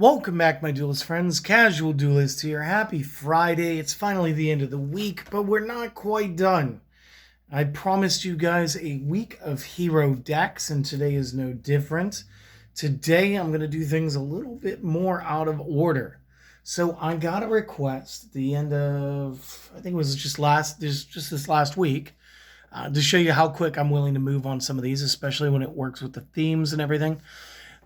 Welcome back, my duelist friends. Casual Duelist here. Happy Friday. It's finally the end of the week, but we're not quite done. I promised you guys a week of hero decks, and today is no different. Today, I'm going to do things a little bit more out of order. So I got a request at the end of, I think it was just this last week, to show you how quick I'm willing to move on some of these, especially when it works with the themes and everything.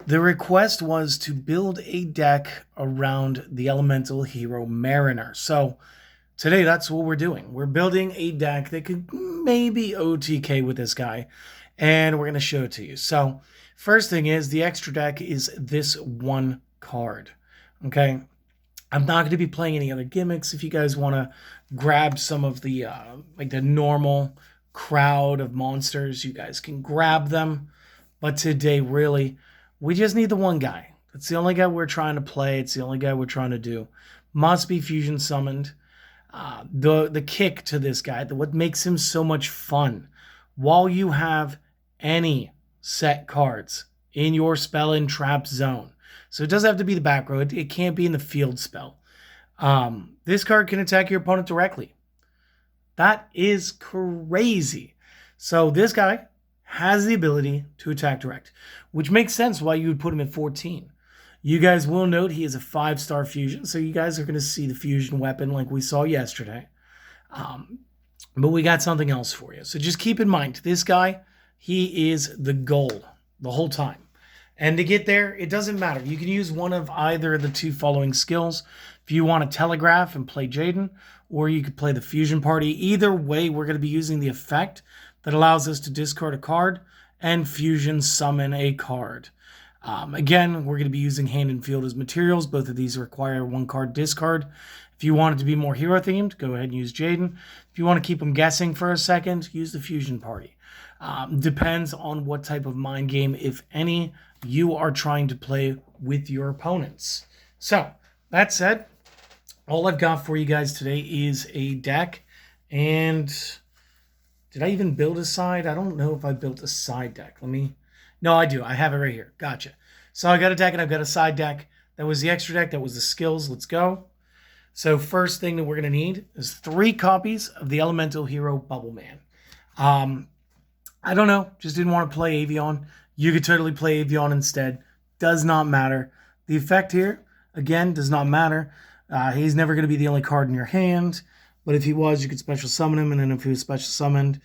The request was to build a deck around the elemental hero Mariner. So today that's what we're doing. We're building a deck that could maybe OTK with this guy, and we're going to show it to you. So first thing is, the extra deck is this one card. Okay, I'm not going to be playing any other gimmicks. If you guys want to grab some of the like the normal crowd of monsters, you guys can grab them. But today, really, we just need the one guy. It's the only guy we're trying to play. It's the only guy we're trying to do. Must be fusion summoned. The kick to this guy, what makes him so much fun, while you have any set cards in your spell and trap zone. So it doesn't have to be the back row. It can't be in the field spell. This card can attack your opponent directly. That is crazy. So this guy has the ability to attack direct, which makes sense why you would put him at 14. You guys will note he is a 5-star fusion, so you guys are going to see the fusion weapon like we saw yesterday. But we got something else for you. So just keep in mind, this guy, he is the goal the whole time. And to get there, it doesn't matter. You can use one of either of the two following skills. If you want to telegraph and play Jaden, or you could play the fusion party. Either way, we're going to be using the effect that allows us to discard a card and fusion summon a card. Again, we're going to be using hand and field as materials. Both of these require one card discard. If you want it to be more hero themed, go ahead and use Jaden. If you want to keep them guessing for a second, use the fusion party. Depends on what type of mind game, if any, you are trying to play with your opponents. So, that said, all I've got for you guys today is a deck. And did I even build a side? I don't know if I built a side deck. No, I do. I have it right here. Gotcha. So I got a deck and I've got a side deck. That was the extra deck. That was the skills. Let's go. So first thing that we're going to need is 3 copies of the elemental hero Bubble Man. I don't know. Just didn't want to play Avion. You could totally play Avion instead. Does not matter. The effect here, again, does not matter. He's never going to be the only card in your hand. But if he was, you could special summon him. And then if he was special summoned,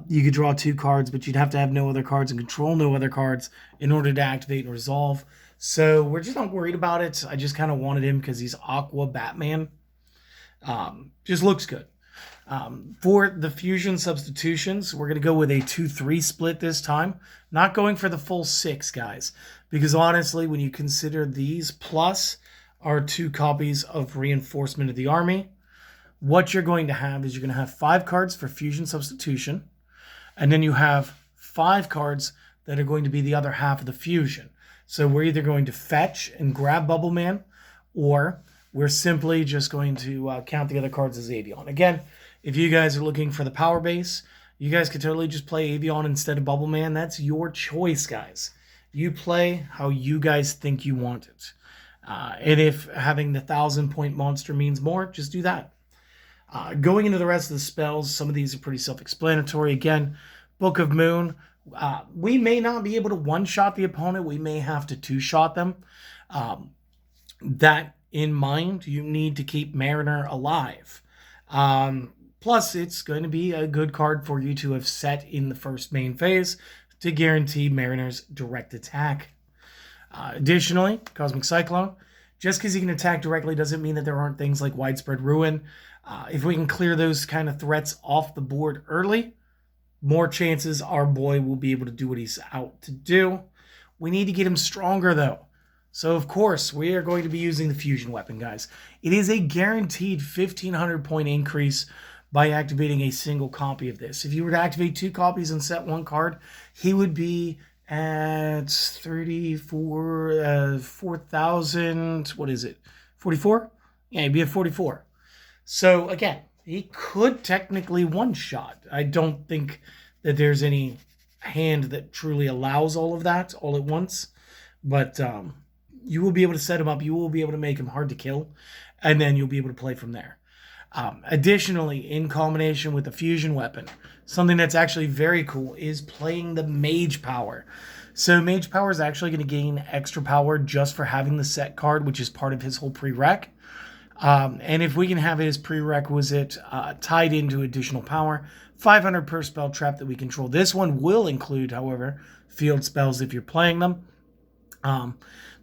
you could draw 2 cards. But you'd have to have no other cards and control no other cards in order to activate and resolve. So we're just not worried about it. I just kind of wanted him because he's Aqua Batman. Just looks good. For the fusion substitutions, we're going to go with a 2-3 split this time. Not going for the full 6, guys. Because honestly, when you consider these plus our 2 copies of Reinforcement of the Army, what you're going to have is you're going to have 5 cards for fusion substitution. And then you have 5 cards that are going to be the other half of the fusion. So we're either going to fetch and grab Bubble Man, or we're simply just going to count the other cards as Avion. Again, if you guys are looking for the power base, you guys could totally just play Avion instead of Bubble Man. That's your choice, guys. You play how you guys think you want it. And if having the 1,000-point monster means more, just do that. Going into the rest of the spells, some of these are pretty self-explanatory. Again, Book of Moon. We may not be able to one-shot the opponent. We may have to 2-shot them. That in mind, you need to keep Mariner alive. Plus, it's going to be a good card for you to have set in the first main phase to guarantee Mariner's direct attack. Additionally, Cosmic Cyclone. Just because he can attack directly doesn't mean that there aren't things like Widespread Ruin. If we can clear those kind of threats off the board early, more chances our boy will be able to do what he's out to do. We need to get him stronger, though. So, of course, we are going to be using the fusion weapon, guys. It is a guaranteed 1,500-point increase by activating a single copy of this. If you were to activate 2 copies and set 1 card, he would be at 4,000, what is it, 44? Yeah, he'd be at 44. So, again, he could technically one-shot. I don't think that there's any hand that truly allows all of that all at once. But you will be able to set him up. You will be able to make him hard to kill, and then you'll be able to play from there. Additionally, in combination with the fusion weapon, something that's actually very cool is playing the mage power. So mage power is actually going to gain extra power just for having the set card, which is part of his whole prereq. And if we can have his prerequisite tied into additional power, 500 per spell trap that we control. This one will include, however, field spells if you're playing them.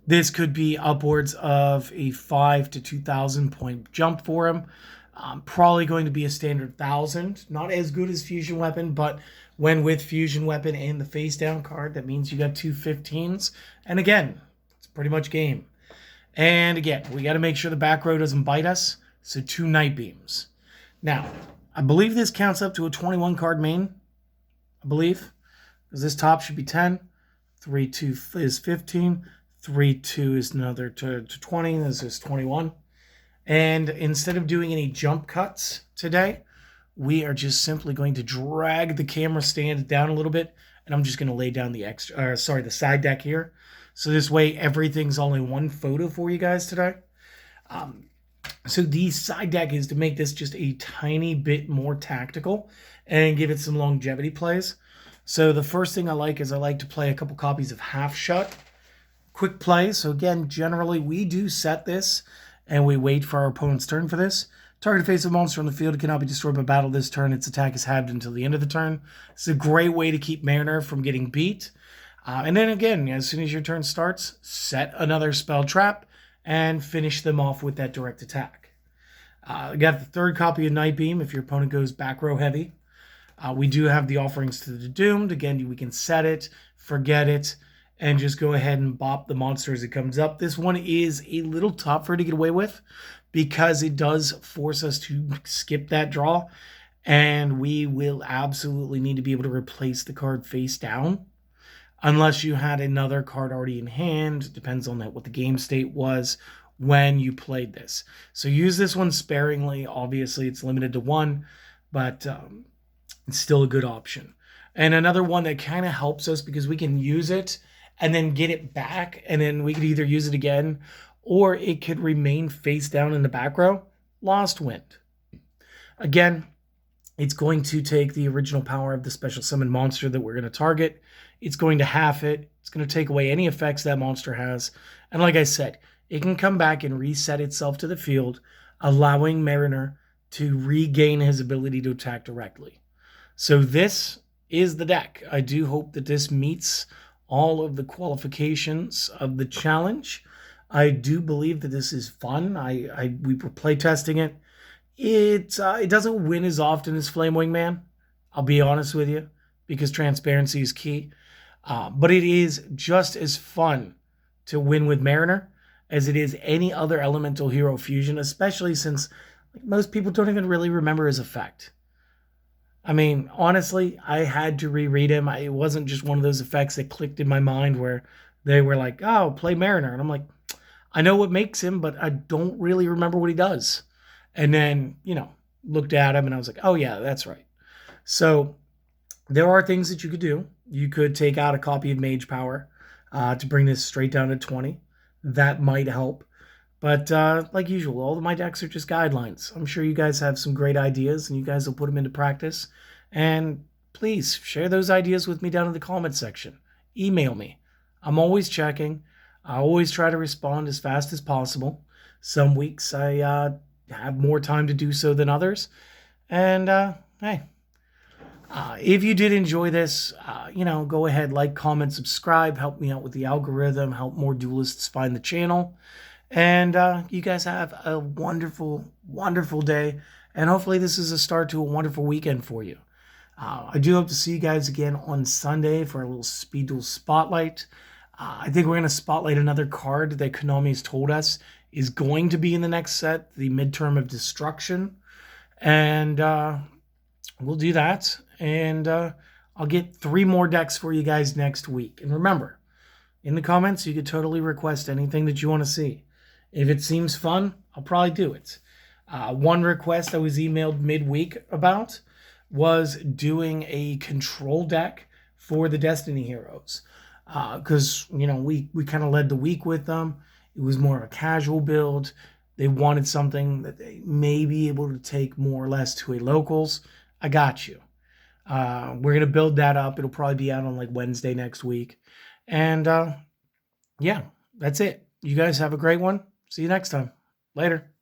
This could be upwards of a 5 to 2,000 point jump for him. Probably going to be a standard 1,000. Not as good as fusion weapon, but when with fusion weapon and the face down card, that means you got two 15s. And again, it's pretty much game. And again, we got to make sure the back row doesn't bite us. So 2 night beams. Now, I believe this counts up to a 21 card main. I believe. Because this top should be 10. 3-2 is 15. 3-2 is another to 20. This is 21. And instead of doing any jump cuts today, we are just simply going to drag the camera stand down a little bit. And I'm just going to lay down the side deck here. So this way, everything's only one photo for you guys today. So the side deck is to make this just a tiny bit more tactical and give it some longevity plays. So the first thing I like is I like to play a couple copies of Half Shut. Quick play. So again, generally we do set this and we wait for our opponent's turn for this. Target face of monster on the field. It cannot be destroyed by battle this turn. Its attack is halved until the end of the turn. It's a great way to keep Mariner from getting beat. And then again, as soon as your turn starts, set another spell trap and finish them off with that direct attack. You got the third copy of Night Beam if your opponent goes back row heavy. We do have the Offerings to the Doomed. Again, we can set it, forget it, and just go ahead and bop the monster as it comes up. This one is a little tougher to get away with because it does force us to skip that draw, and we will absolutely need to be able to replace the card face down. Unless you had another card already in hand. Depends on what the game state was when you played this. So use this one sparingly. Obviously, it's limited to 1, but it's still a good option. And another one that kind of helps us because we can use it and then get it back, and then we could either use it again or it could remain face down in the back row. Lost Wind. Again, it's going to take the original power of the special summon monster that we're going to target. It's going to half it. It's going to take away any effects that monster has. And like I said, it can come back and reset itself to the field, allowing Mariner to regain his ability to attack directly. So this is the deck. I do hope that this meets all of the qualifications of the challenge. I do believe that this is fun. We were playtesting it. It doesn't win as often as Flame Wingman, I'll be honest with you, because transparency is key. But it is just as fun to win with Mariner as it is any other elemental hero fusion, especially since most people don't even really remember his effect. I mean, honestly, I had to reread him. It wasn't just one of those effects that clicked in my mind where they were like, oh, play Mariner. And I'm like, I know what makes him, but I don't really remember what he does. And then, looked at him and I was like, oh yeah, that's right. So there are things that you could do. You could take out a copy of Mage Power to bring this straight down to 20. That might help. But like usual, all of my decks are just guidelines. I'm sure you guys have some great ideas and you guys will put them into practice. And please share those ideas with me down in the comment section. Email me. I'm always checking. I always try to respond as fast as possible. Some weeks I have more time to do so than others. And hey, if you did enjoy this, go ahead, like, comment, subscribe, help me out with the algorithm, help more duelists find the channel. And you guys have a wonderful, wonderful day. And hopefully this is a start to a wonderful weekend for you. I do hope to see you guys again on Sunday for a little Speed Duel Spotlight. I think we're going to spotlight another card that Konami has told us is going to be in the next set, the Midterm of Destruction. And we'll do that. And I'll get 3 more decks for you guys next week. And remember, in the comments, you could totally request anything that you want to see. If it seems fun, I'll probably do it. One request I was emailed midweek about was doing a control deck for the Destiny Heroes. because we kind of led the week with them. It was more of a casual build. They wanted something that they may be able to take more or less to a locals. I got you. We're gonna build that up. It'll probably be out on like Wednesday next week, and yeah, that's it. You guys have a great one. See you next time. Later.